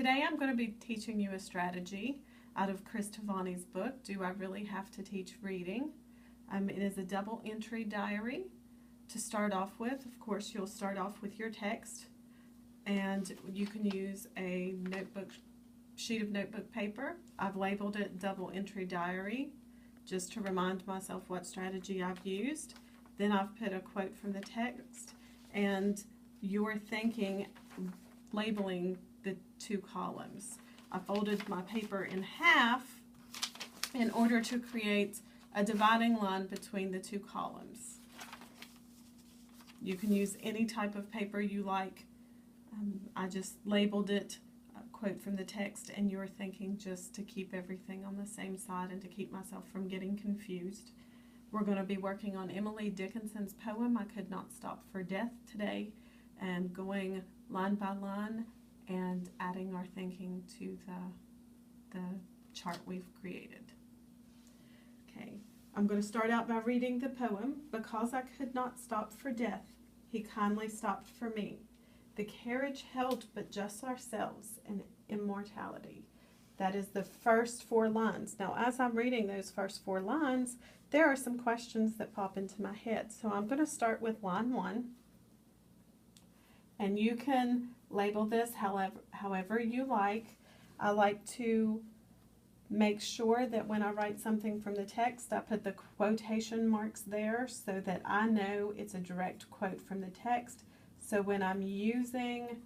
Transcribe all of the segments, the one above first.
Today I'm going to be teaching you a strategy out of Chris Tavani's book, Do I Really Have to Teach Reading? It is a double entry diary. To start off with, of course, you'll start off with your text, and you can use a sheet of notebook paper. I've labeled it double entry diary just to remind myself what strategy I've used. Then I've put a quote from the text and your thinking, labeling the two columns. I folded my paper in half in order to create a dividing line between the two columns. You can use any type of paper you like. I just labeled it quote from the text and your thinking, just to keep everything on the same side and to keep myself from getting confused. We're going to be working on Emily Dickinson's poem, I Could Not Stop for Death, today, and going line by line and adding our thinking to the chart we've created. Okay, I'm going to start out by reading the poem. Because I could not stop for death, he kindly stopped for me. The carriage held but just ourselves and immortality. That is the first 4 lines. Now, as I'm reading those first 4 lines, there are some questions that pop into my head. So I'm going to start with line 1. And you can label this however you like. I like to make sure that when I write something from the text, I put the quotation marks there so that I know it's a direct quote from the text. So when I'm using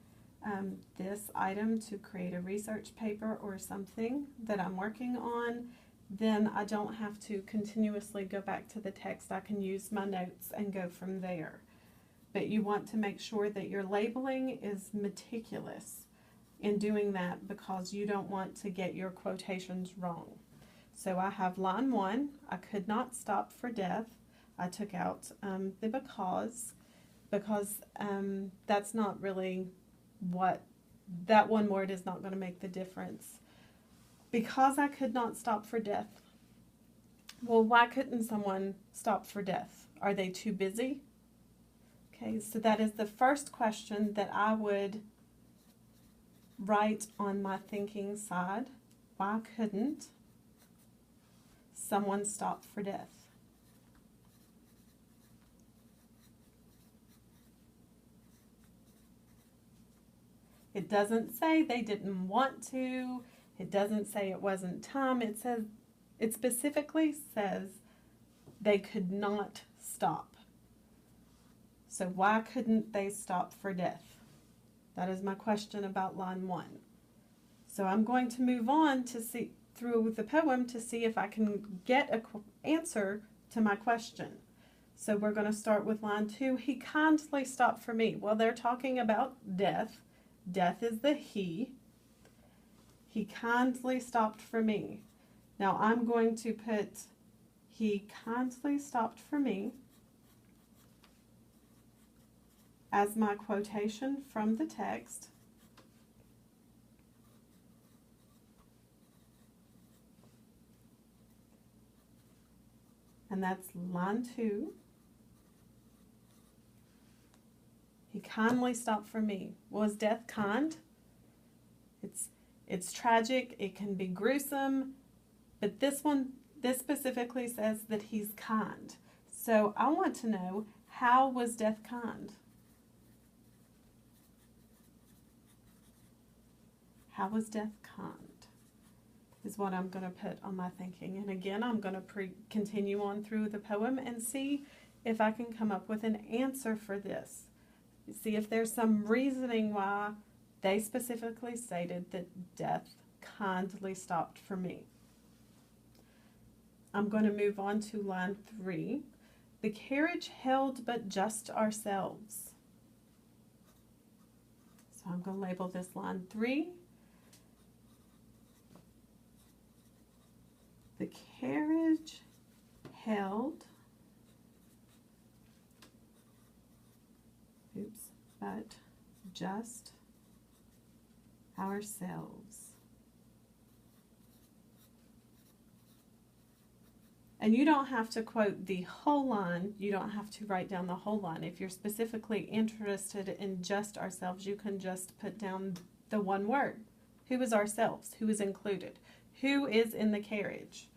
this item to create a research paper or something that I'm working on, then I don't have to continuously go back to the text. I can use my notes and go from there. But you want to make sure that your labeling is meticulous in doing that, because you don't want to get your quotations wrong. So I have line 1, I could not stop for death. I took out the because that's not really what, that one word is not going to make the difference. Because I could not stop for death. Well, why couldn't someone stop for death? Are they too busy? Okay, so that is the first question that I would write on my thinking side. Why couldn't someone stop for death? It doesn't say they didn't want to. It doesn't say it wasn't time. It specifically says they could not stop. So why couldn't they stop for death? That is my question about line 1. So I'm going to move on to see through the poem to see if I can get an answer to my question. So we're going to start with line 2. He kindly stopped for me. Well, they're talking about death. Death is the he. He kindly stopped for me. Now I'm going to put he kindly stopped for me as my quotation from the text. And that's line 2. He kindly stopped for me. Was death kind? It's tragic, it can be gruesome, but this specifically says that he's kind. So I want to know, how was death kind? How was death kind is what I'm going to put on my thinking. And again, I'm going to continue on through the poem and see if I can come up with an answer for this. See if there's some reasoning why they specifically stated that death kindly stopped for me. I'm going to move on to line 3. The carriage held but just ourselves. So I'm going to label this line 3. The carriage held, but just ourselves. And you don't have to quote the whole line. You don't have to write down the whole line. If you're specifically interested in just ourselves, you can just put down the one word, Who is ourselves? Who is included? Who is in the carriage?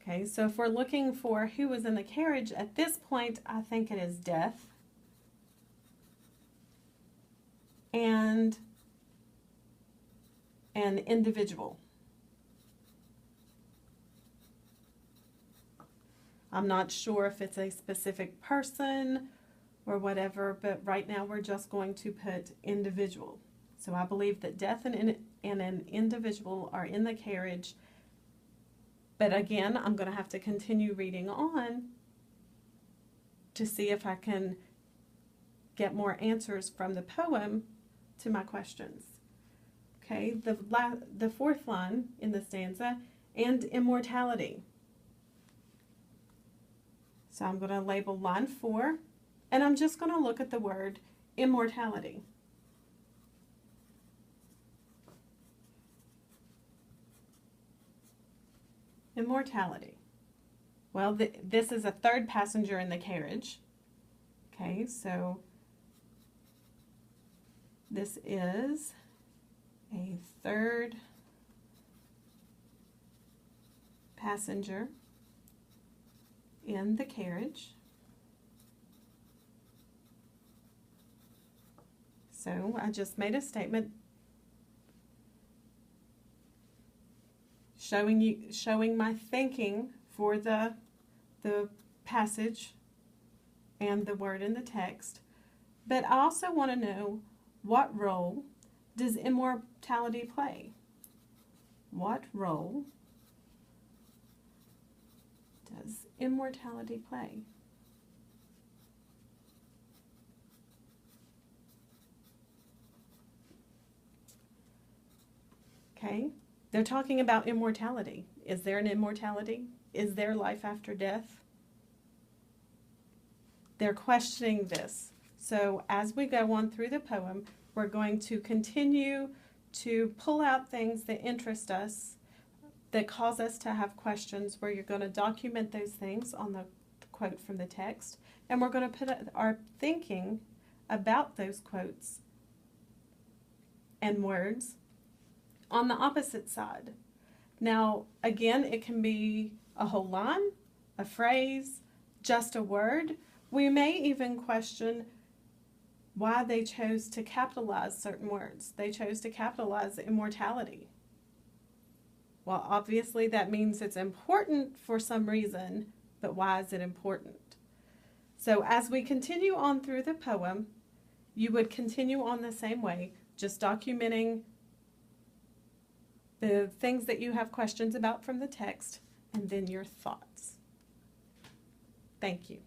Okay, so if we're looking for who is in the carriage, at this point, I think it is Death and an individual. I'm not sure if it's a specific person or whatever, but right now we're just going to put individual. So I believe that Death and an individual are in the carriage. But again, I'm going to have to continue reading on to see if I can get more answers from the poem to my questions. Okay, the fourth line in the stanza, and immortality. So I'm going to label line 4, and I'm just going to look at the word immortality. Immortality. Well, this is a third passenger in the carriage. Okay, so this is a third passenger in the carriage. So I just made a statement showing my thinking for the passage and the word in the text. But I also want to know, what role does immortality play? What role does immortality play? Okay, they're talking about immortality. Is there an immortality? Is there life after death? They're questioning this. So as we go on through the poem, we're going to continue to pull out things that interest us, that cause us to have questions, where you're going to document those things on the quote from the text, and we're going to put our thinking about those quotes and words on the opposite side. Now, again, it can be a whole line, a phrase, just a word. We may even question why they chose to capitalize certain words. They chose to capitalize immortality. Well, obviously that means it's important for some reason, but why is it important? So as we continue on through the poem, you would continue on the same way, just documenting the things that you have questions about from the text, and then your thoughts. Thank you.